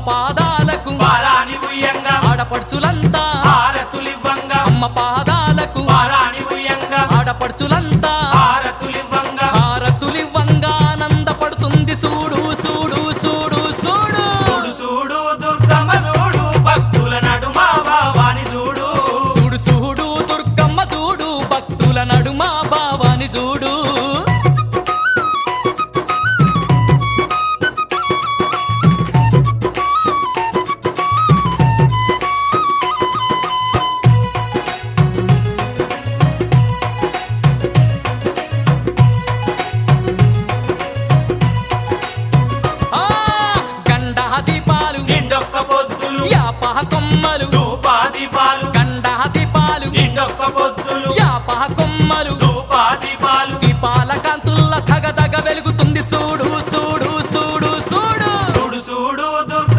పాదాలకు పారాని ఉయ్యంగా ఆడపడుచులంతా హారతులివ్వంగా అమ్మ పాదాలకు పారాని ఉయ్యంగా ఆడపడుచులంతా హారతులివ్వంగా హారతులివ్వంగా ఆనందపడుతుంది చూడు చూడు చూడు చూడు చూడు చూడు దుర్గమ్మ చూడు భక్తుల నడుమ భావాని చూడు చూడు చూడు దుర్గమ్మ చూడు భక్తుల నడుమ భావాని చూడు నిండొక్క పొద్దులు యాపహ కొమ్మలు ధూపా దీపాలు